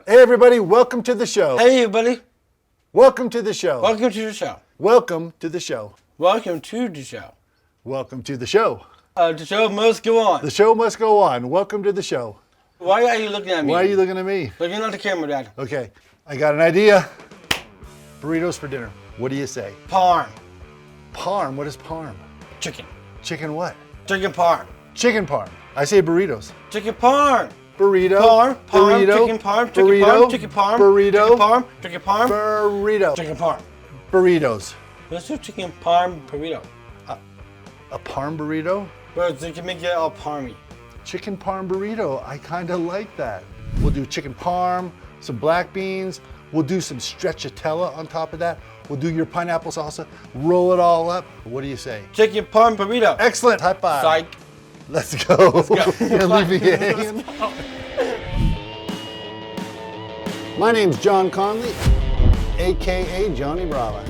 Hey everybody, welcome to the show. Hey everybody. Welcome to the show. Welcome to the show. Welcome to the show. Welcome to the show. Welcome to the show. The show must go on. The show must go on. Welcome to the show. Why are you looking at me? Why are you looking at me? Looking at the camera, Dad. Okay, I got an idea. Burritos for dinner. What do you say? Parm. Parm? What is parm? Chicken. Chicken what? Chicken parm. Chicken parm. I say burritos. Chicken parm. Burrito. Parm. Burrito. Chicken parm. Chicken Burrito. parm. Chicken parm. Burrito. Chicken parm. Chicken parm. Burrito. Chicken parm. Burritos. Let's do chicken parm burrito. A parm burrito? Well, you can make it all parmy. Chicken parm burrito. I kind of like that. We'll do chicken parm, some black beans. We'll do some stracciatella on top of that. We'll do your pineapple salsa. Roll it all up. What do you say? Chicken parm burrito. Excellent. High five. Psych. Let's go. Let's go. You're leave me hanging. My name's John Conley, AKA Johnny Brava.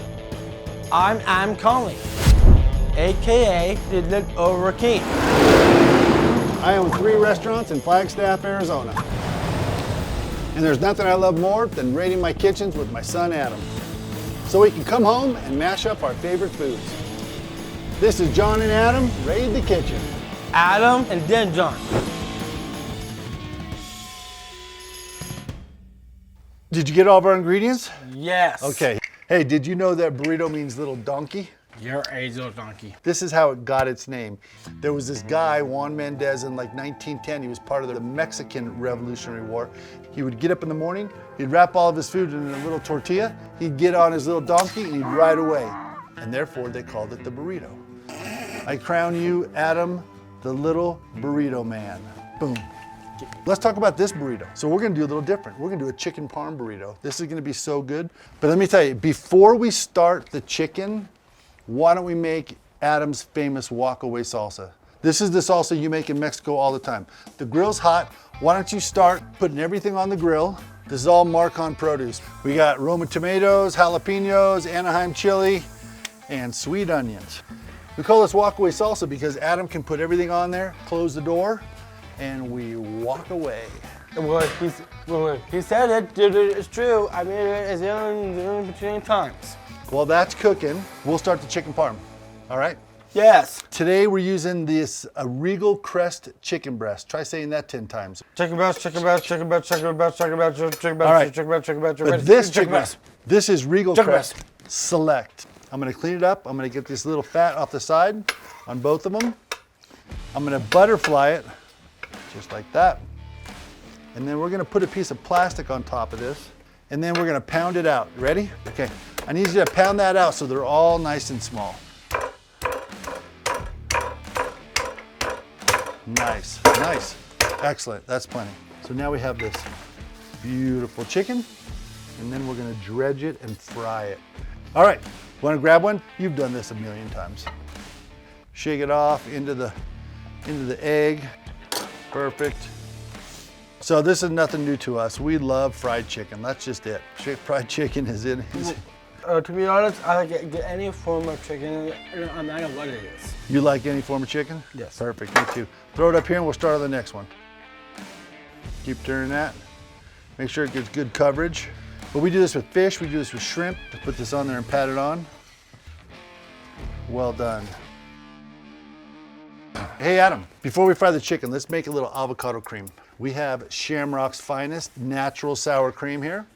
I'm Conley, AKA the Leftover King. I own 3 restaurants in Flagstaff, Arizona. And there's nothing I love more than raiding my kitchens with my son Adam, so we can come home and mash up our favorite foods. This is John and Adam Raid the Kitchen. Adam and then John. Did you get all of our ingredients? Yes. Okay. Hey, did you know that burrito means little donkey? You're a little donkey. This is how it got its name. There was this guy, Juan Mendez, in like 1910. He was part of the Mexican Revolutionary War. He would get up in the morning, he'd wrap all of his food in a little tortilla, he'd get on his little donkey, and he'd ride away. And therefore, they called it the burrito. I crown you, Adam, the little burrito man. Boom. Let's talk about this burrito. So we're gonna do a little different. We're gonna do a chicken parm burrito. This is gonna be so good. But let me tell you, before we start the chicken, why don't we make Adam's famous Walkaway salsa? This is the salsa you make in Mexico all the time. The grill's hot. Why don't you start putting everything on the grill? This is all Markon produce. We got Roma tomatoes, jalapenos, Anaheim chili, and sweet onions. We call this Walkaway salsa because Adam can put everything on there, close the door, and we walk away. Well, he said it. It's true. I made it a zillion times. While that's cooking, we'll start the chicken parm. All right? Yes. Today we're using this Regal Crest chicken breast. Try saying that 10 times. Chicken breast, chicken breast, chicken breast, chicken breast, chicken breast, chicken breast, All right. chicken breast, chicken breast, But chicken this chicken breast. this is Regal Chicken Crest breast. Select. I'm gonna clean it up. I'm gonna get this little fat off the side on both of them. I'm gonna butterfly it, just like that. And then we're gonna put a piece of plastic on top of this, and then we're gonna pound it out. Ready? Okay. I need you to pound that out so they're all nice and small. Nice, nice. Excellent, that's plenty. So now we have this beautiful chicken, and then we're gonna dredge it and fry it. All right, wanna grab one? You've done this a million times. Shake it off into the egg. Perfect. So this is nothing new to us. We love fried chicken, that's just it. Fried chicken is in. To be honest, I like get any form of chicken, no matter what it is. You like any form of chicken? Yes. Perfect, me too. Throw it up here and we'll start on the next one. Keep turning that. Make sure it gets good coverage. But we do this with fish, we do this with shrimp. Just put this on there and pat it on. Well done. Hey Adam, before we fry the chicken, let's make a little avocado cream. We have Shamrock's finest natural sour cream here.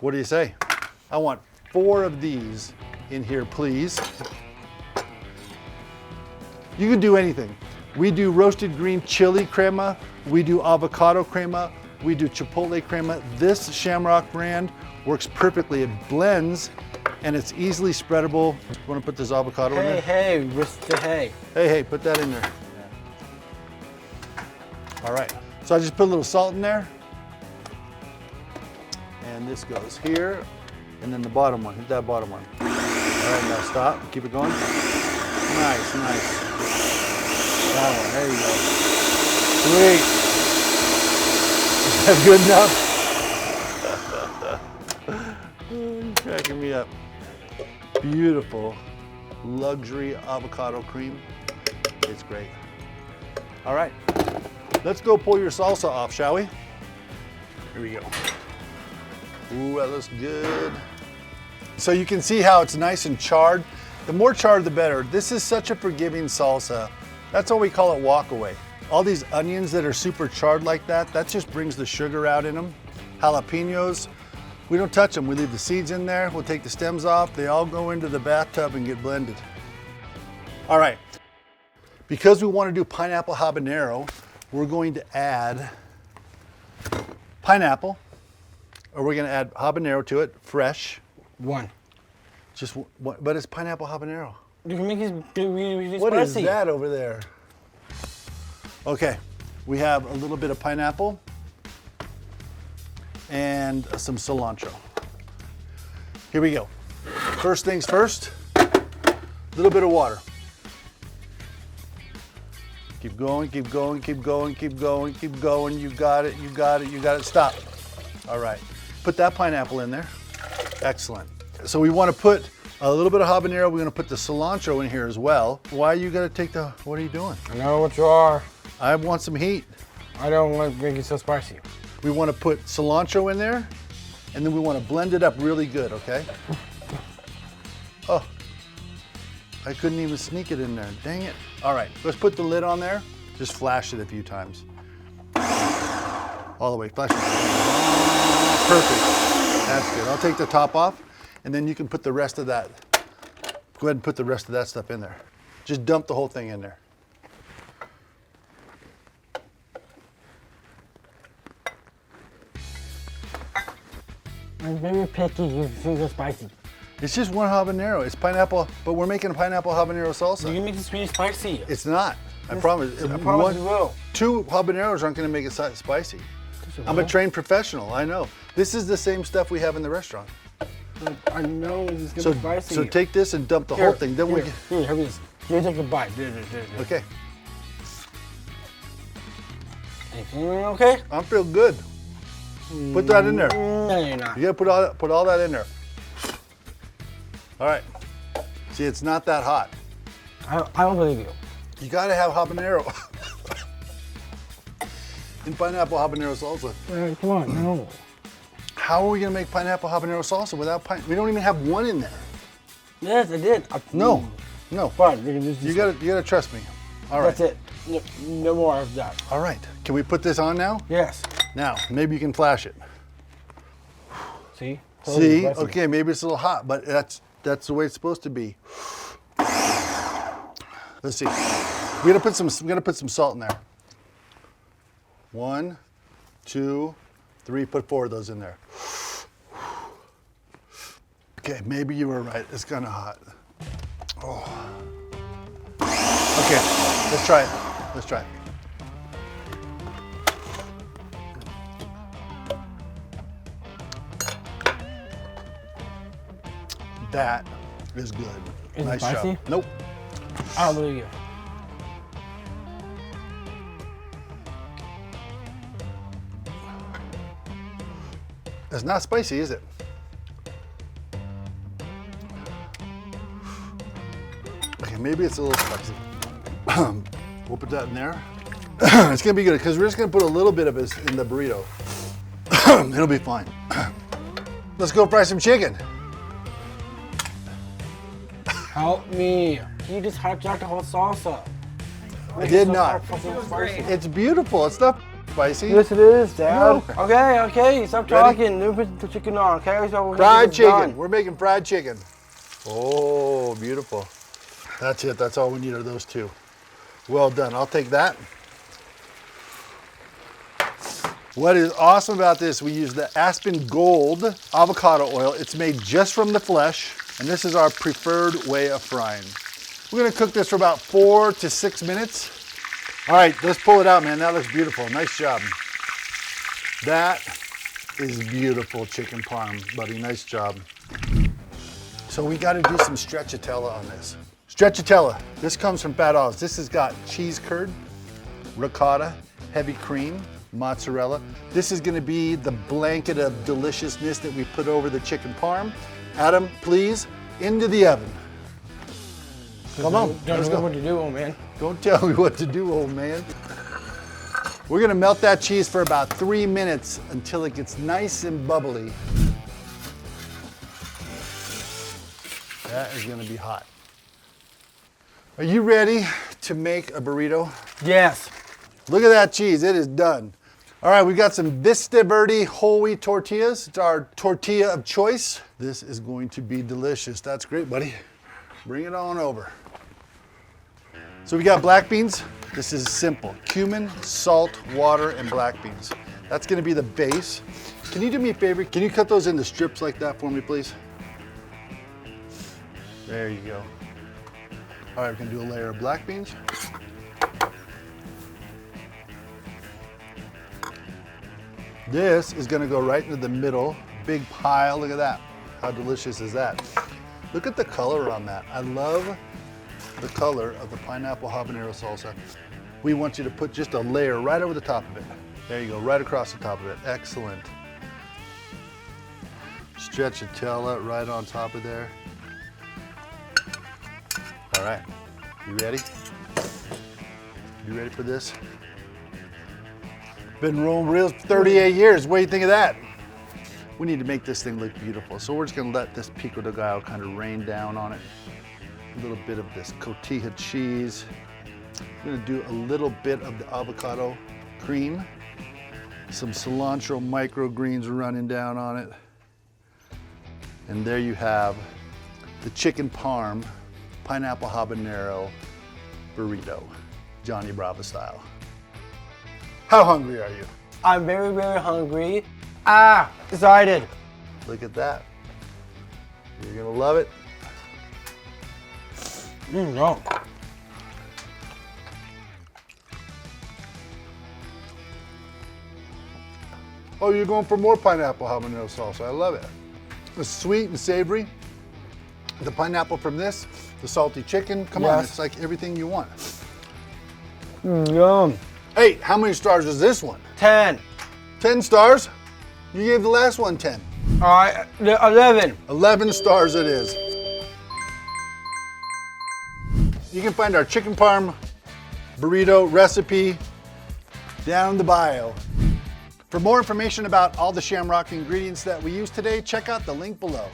What do you say? I want 4 of these in here, please. You can do anything. We do roasted green chili crema, we do avocado crema, we do chipotle crema. This Shamrock brand works perfectly. It blends and it's easily spreadable. You wanna put this avocado in there? Hey, Mr. Hey. Hey, put that in there. All right, so I just put a little salt in there. And this goes here. And then the bottom one, hit that bottom one. All right, now stop, keep it going. Nice, nice. That one, there you go. Sweet. Is that good enough? You're cracking me up. Beautiful luxury avocado cream. It's great. All right, let's go pull your salsa off, shall we? Here we go. Ooh, that looks good. So you can see how it's nice and charred. The more charred, the better. This is such a forgiving salsa. That's why we call it Walkaway. All these onions that are super charred like that, that just brings the sugar out in them. Jalapenos, we don't touch them. We leave the seeds in there. We'll take the stems off. They all go into the bathtub and get blended. All right, because we want to do pineapple habanero, we're going to add pineapple, or we're going to add habanero to it, fresh. One. Just one, but it's pineapple habanero. You can make it really What is spicy. that over there? Okay, we have a little bit of pineapple and some cilantro. Here we go. First things first, a little bit of water. Keep going, keep going, keep going, keep going, keep going. You got it, you got it, you got it. Stop. All right, put that pineapple in there. Excellent. So we want to put a little bit of habanero. We're going to put the cilantro in here as well. Why you got to take the, what are you doing? I know what you are. I want some heat. I don't want to make it so spicy. We want to put cilantro in there, and then we want to blend it up really good, okay? Oh, I couldn't even sneak it in there. Dang it. All right, let's put the lid on there. Just flash it a few times. All the way, flash it. Perfect. That's good. I'll take the top off, and then you can put the rest of that. Go ahead and put the rest of that stuff in there. Just dump the whole thing in there. I'm very picky. You think it's spicy. It's just one habanero. It's pineapple, but we're making a pineapple habanero salsa. You can make this really spicy. It's not. I promise. I promise you will. 2 habaneros aren't going to make it spicy. I'm a trained professional. I know. This is the same stuff we have in the restaurant. I know it's gonna be spicy. So take this and dump the whole thing. Then we. Here, have this. You take a bite. Okay. You feeling okay? I feel good. Put that in there. No, you're not. You gotta put all that in there. All right. See, it's not that hot. I don't believe you. You gotta have habanero. In pineapple habanero salsa. Come on, no. How are we gonna make pineapple habanero salsa without We don't even have one in there. Yes, I did. No, no. Fine, we can just You gotta trust me. All right. That's it. No more of that. All right. Can we put this on now? Yes. Now, maybe you can flash it. See? See? Okay, maybe it's a little hot, but that's the way it's supposed to be. Let's see. We're gonna put some salt in there. 1, 2, 3. Put 4 of those in there. Okay, maybe you were right. It's kind of hot. Oh. Okay, let's try it. Let's try it. That is good. Is it Nice spicy? job. Nope. I don't believe you. It's not spicy, is it? Okay, maybe it's a little spicy. We'll put that in there. It's gonna be good because we're just gonna put a little bit of it in the burrito. It'll be fine. Let's go fry some chicken. Help me. You just hijacked the whole salsa. I did not. Spicy. It's beautiful. It's not spicy. Yes, it is, Dad. No. Okay, stop talking. Let me put the chicken on, okay? So Fried chicken. We're making fried chicken. Oh, beautiful. That's it. That's all we need are those 2. Well done. I'll take that. What is awesome about this, we use the Aspen Gold avocado oil. It's made just from the flesh, and this is our preferred way of frying. We're gonna cook this for about 4 to 6 minutes. All right, let's pull it out, man. That looks beautiful. Nice job. That is beautiful chicken parm, buddy. Nice job. So we gotta do some stracciatella on this. Stracciatella, this comes from Fat Oz. This has got cheese curd, ricotta, heavy cream, mozzarella. This is gonna be the blanket of deliciousness that we put over the chicken parm. Adam, please, into the oven. Come on, Don't let's know go. what to do, old man. Don't tell me what to do, old man. We're gonna melt that cheese for about 3 minutes until it gets nice and bubbly. That is gonna be hot. Are you ready to make a burrito? Yes. Look at that cheese, it is done. All right, we've got some Vista Verde whole wheat tortillas. It's our tortilla of choice. This is going to be delicious. That's great, buddy. Bring it on over. So we got black beans. This is simple. Cumin, salt, water, and black beans. That's gonna be the base. Can you do me a favor? Can you cut those into strips like that for me, please? There you go. All right, we're gonna do a layer of black beans. This is gonna go right into the middle, big pile. Look at that. How delicious is that? Look at the color on that. I love the color of the pineapple habanero salsa. We want you to put just a layer right over the top of it. There you go, right across the top of it. Excellent. Stracciatella right on top of there. All right, you ready? You ready for this? Been rolling reels for 38 years. What do you think of that? We need to make this thing look beautiful. So we're just gonna let this pico de gallo kind of rain down on it. A little bit of this cotija cheese. I'm gonna do a little bit of the avocado cream. Some cilantro microgreens running down on it. And there you have the chicken parm pineapple habanero burrito, Johnny Brava style. How hungry are you? I'm very, very hungry. Ah, excited. Look at that. You're gonna love it. No. Oh, you're going for more pineapple habanero salsa. I love it. It's sweet and savory. The pineapple from this, the salty chicken. Come on, Yes. it's like everything you want. Yum. Hey, how many stars is this one? 10. 10 stars? You gave the last one 10. All right, 11. 11 stars it is. You can find our chicken parm burrito recipe down in the bio. For more information about all the Shamrock ingredients that we use today, check out the link below.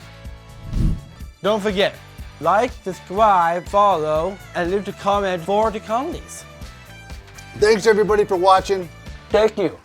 Don't forget, like, subscribe, follow, and leave a comment for the Conleys. Thanks everybody for watching. Thank you.